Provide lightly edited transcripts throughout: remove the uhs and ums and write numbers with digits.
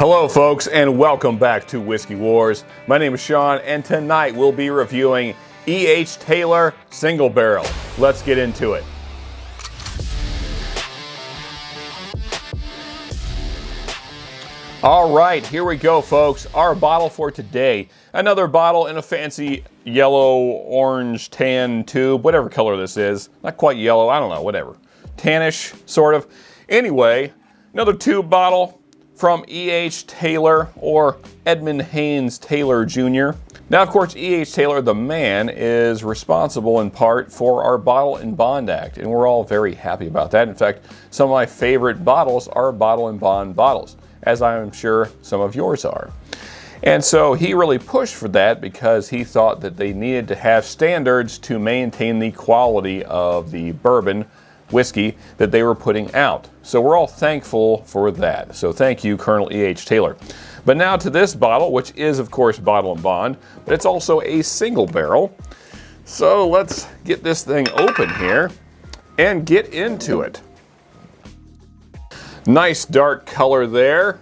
Hello folks, and welcome back to Whiskey Wars. My name is Sean, and tonight we'll be reviewing E.H. Taylor Single Barrel. Let's get into it. All right, here we go folks. Our bottle for today. Another bottle in a fancy yellow, orange, tan tube, whatever color this is. Not quite yellow, I don't know, whatever. Tannish, sort of. Anyway, another tube bottle from E.H. Taylor, or Edmund Haynes Taylor Jr. Now, of course, E.H. Taylor, the man, is responsible in part for our Bottle and Bond Act, and we're all very happy about that. In fact, some of my favorite bottles are Bottle and Bond bottles, as I'm sure some of yours are. And so he really pushed for that because he thought that they needed to have standards to maintain the quality of the bourbon whiskey that they were putting out. So we're all thankful for that. So thank you, Colonel E.H. Taylor. But now to this bottle, which is of course Bottle and Bond, but it's also a single barrel. So let's get this thing open here and get into it. Nice dark color there.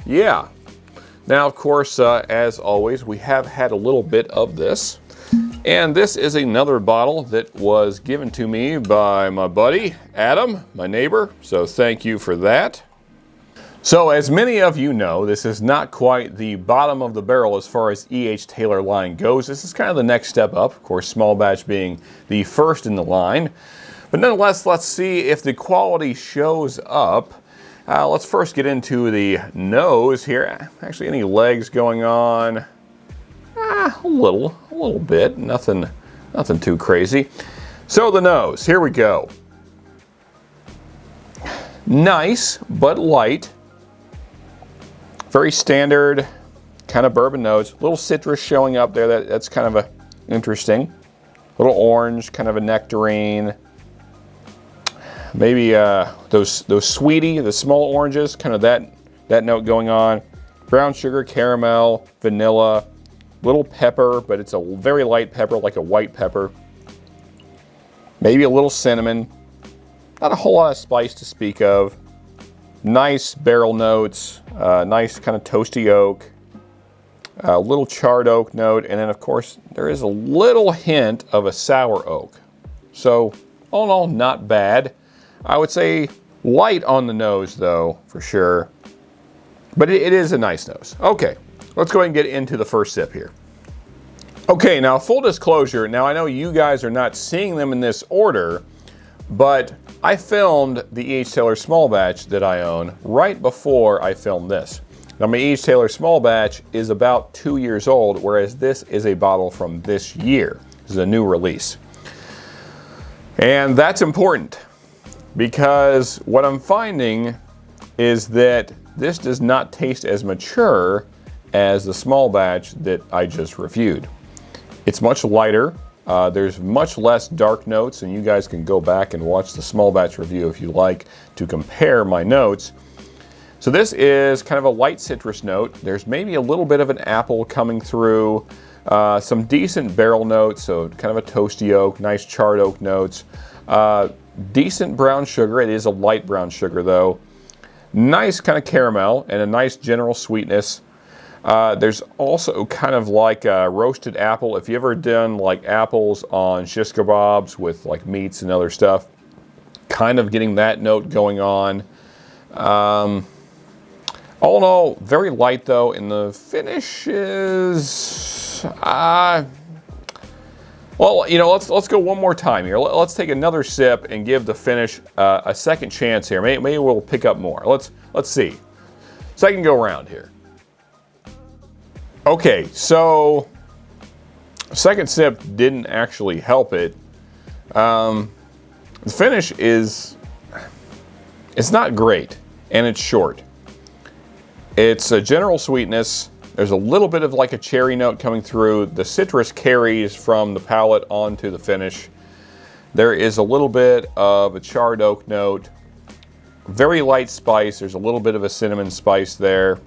Yeah. Now, of course, as always, we have had a little bit of this. And this is another bottle that was given to me by my buddy, Adam, my neighbor. So thank you for that. So as many of you know, this is not quite the bottom of the barrel as far as E.H. Taylor line goes. This is kind of the next step up. Of course, Small Batch being the first in the line. But nonetheless, let's see if the quality shows up. Let's first get into the nose here. Actually, any legs going on? A little bit. Nothing too crazy. So the nose, here we go. Nice, but light. Very standard kind of bourbon notes. Little citrus showing up there. That's kind of interesting. Little orange, kind of a nectarine. Maybe those sweetie, the small oranges, kind of that note going on. Brown sugar, caramel, vanilla, little pepper, but it's a very light pepper, like a white pepper. Maybe a little cinnamon. Not a whole lot of spice to speak of. Nice barrel notes, nice kind of toasty oak, a little charred oak note, and then of course there is a little hint of a sour oak. So all in all, not bad. I would say light on the nose though, for sure. But it is a nice nose. Okay, let's go ahead and get into the first sip here. Okay, now full disclosure, now I know you guys are not seeing them in this order, but I filmed the E.H. Taylor Small Batch that I own right before I filmed this. Now my E.H. Taylor Small Batch is about 2 years old, whereas this is a bottle from this year. This is a new release. And that's important because what I'm finding is that this does not taste as mature as the Small Batch that I just reviewed. It's much lighter. There's much less dark notes, and you guys can go back and watch the Small Batch review if you like to compare my notes. So this is kind of a light citrus note. There's maybe a little bit of an apple coming through, some decent barrel notes, so kind of a toasty oak, nice charred oak notes, decent brown sugar. It is a light brown sugar though. Nice kind of caramel and a nice general sweetness. There's also kind of like a roasted apple. If you ever done like apples on shish kebabs with like meats and other stuff, kind of getting that note going on. All in all, very light though, and the finish is, well, you know, let's go one more time here. Let's take another sip and give the finish a second chance here. Maybe we'll pick up more. Let's see. Second go around here. Okay, so second sip didn't actually help it. The finish it's not great, and it's short. It's a general sweetness. There's a little bit of like a cherry note coming through. The citrus carries from the palate onto the finish. There is a little bit of a charred oak note. Very light spice. There's a little bit of a cinnamon spice there.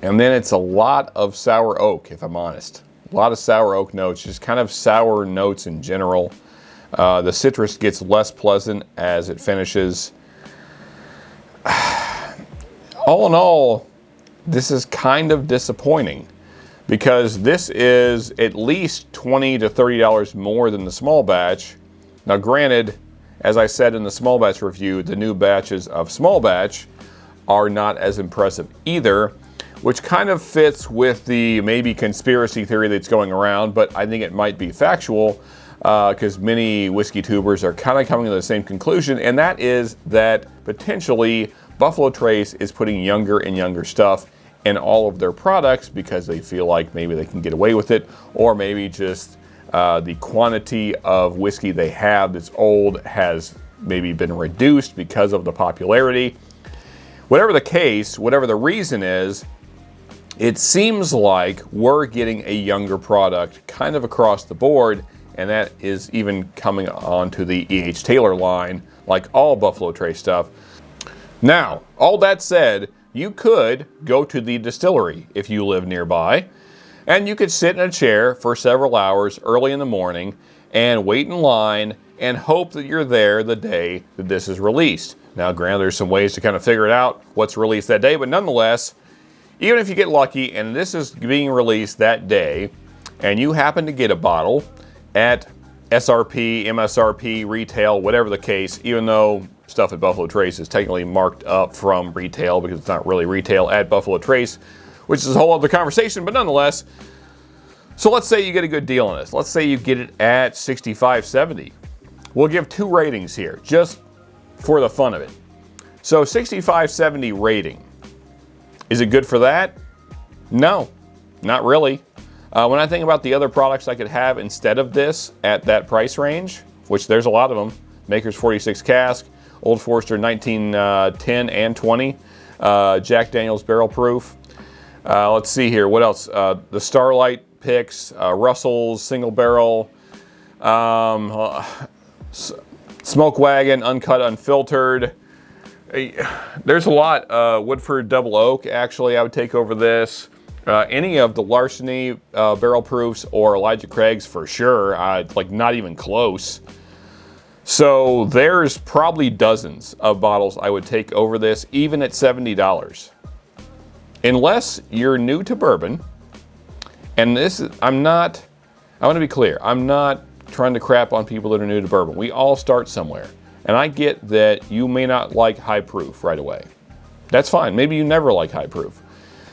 And then it's a lot of sour oak, if I'm honest. A lot of sour oak notes, just kind of sour notes in general. The citrus gets less pleasant as it finishes. All in all, this is kind of disappointing because this is at least $20 to $30 more than the small batch. Now granted, as I said in the small batch review, the new batches of small batch are not as impressive either, which kind of fits with the maybe conspiracy theory that's going around, but I think it might be factual because many whiskey tubers are kind of coming to the same conclusion, and that is that potentially Buffalo Trace is putting younger and younger stuff in all of their products because they feel like maybe they can get away with it, or maybe just the quantity of whiskey they have that's old has maybe been reduced because of the popularity. Whatever the case, whatever the reason is, it seems like we're getting a younger product kind of across the board, and that is even coming onto the E.H. Taylor line, like all Buffalo Trace stuff. Now, all that said, you could go to the distillery if you live nearby, and you could sit in a chair for several hours early in the morning and wait in line and hope that you're there the day that this is released. Now, granted, there's some ways to kind of figure it out what's released that day, but nonetheless, even if you get lucky and this is being released that day and you happen to get a bottle at SRP, MSRP, retail, whatever the case, even though stuff at Buffalo Trace is technically marked up from retail because it's not really retail at Buffalo Trace, which is a whole other conversation, but nonetheless. So let's say you get a good deal on this. Let's say you get it at $65.70. We'll give 2 ratings here just for the fun of it. So $65.70 rating. Is it good for that? No, not really. When I think about the other products I could have instead of this at that price range, which there's a lot of them, Maker's 46 cask, Old Forester 1910 and 20, Jack Daniel's barrel proof. Let's see here, what else? The Starlight picks, Russell's single barrel, Smoke Wagon, uncut, unfiltered. There's a lot. Woodford Double Oak, actually, I would take over this. Any of the Larceny barrel proofs or Elijah Craig's for sure. Like not even close. So there's probably dozens of bottles I would take over this, even at $70. Unless you're new to bourbon, and this is, I want to be clear, I'm not trying to crap on people that are new to bourbon. We all start somewhere. And I get that you may not like high proof right away. That's fine. Maybe you never like high proof.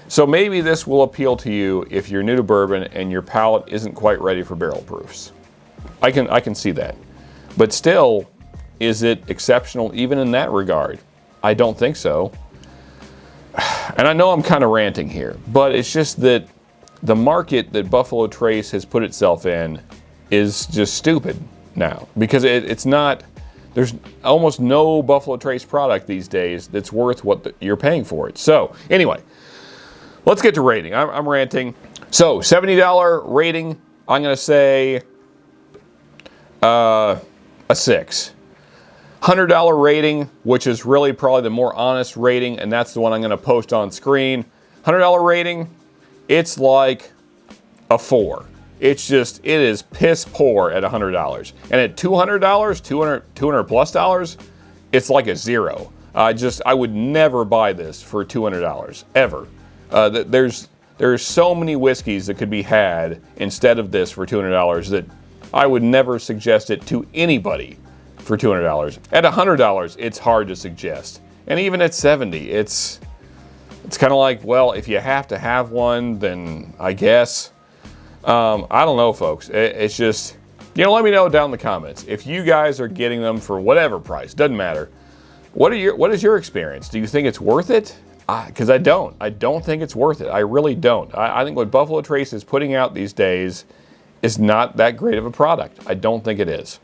So maybe this will appeal to you if you're new to bourbon and your palate isn't quite ready for barrel proofs. I can see that. But still, is it exceptional even in that regard? I don't think so. And I know I'm kind of ranting here, but it's just that the market that Buffalo Trace has put itself in is just stupid now. Because it's not... There's almost no Buffalo Trace product these days that's worth what you're paying for it. So anyway, let's get to rating. I'm ranting. So $70 rating, I'm going to say a 6. $100 rating, which is really probably the more honest rating, and that's the one I'm going to post on screen. $100 rating, it's like a 4. It's just, it is piss poor at $100. And at $200, $200 plus dollars, it's like a 0. I would never buy this for $200, ever. There's so many whiskeys that could be had instead of this for $200 that I would never suggest it to anybody for $200. At $100, it's hard to suggest. And even at $70, it's kind of like, well, if you have to have one, then I guess. I don't know, folks. It's just, let me know down in the comments. If you guys are getting them for whatever price, doesn't matter. What is your experience? Do you think it's worth it? Because I don't. I don't think it's worth it. I really don't. I think what Buffalo Trace is putting out these days is not that great of a product. I don't think it is.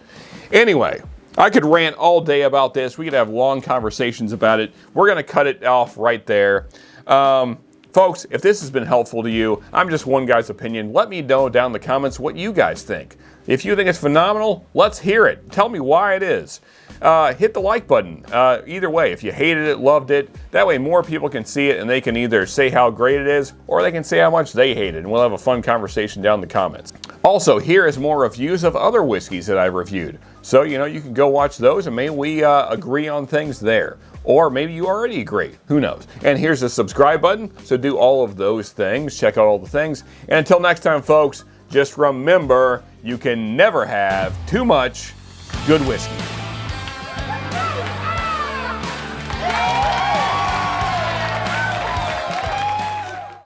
Anyway, I could rant all day about this. We could have long conversations about it. We're going to cut it off right there. Folks, if this has been helpful to you, I'm just one guy's opinion. Let me know down in the comments what you guys think. If you think it's phenomenal, let's hear it. Tell me why it is. Hit the like button. Either way, if you hated it, loved it, that way more people can see it and they can either say how great it is or they can say how much they hate it, and we'll have a fun conversation down in the comments. Also, here is more reviews of other whiskeys that I've reviewed. So, you can go watch those and maybe we agree on things there. Or maybe you already agree. Who knows? And here's the subscribe button. So do all of those things. Check out all the things. And until next time, folks, just remember, you can never have too much good whiskey.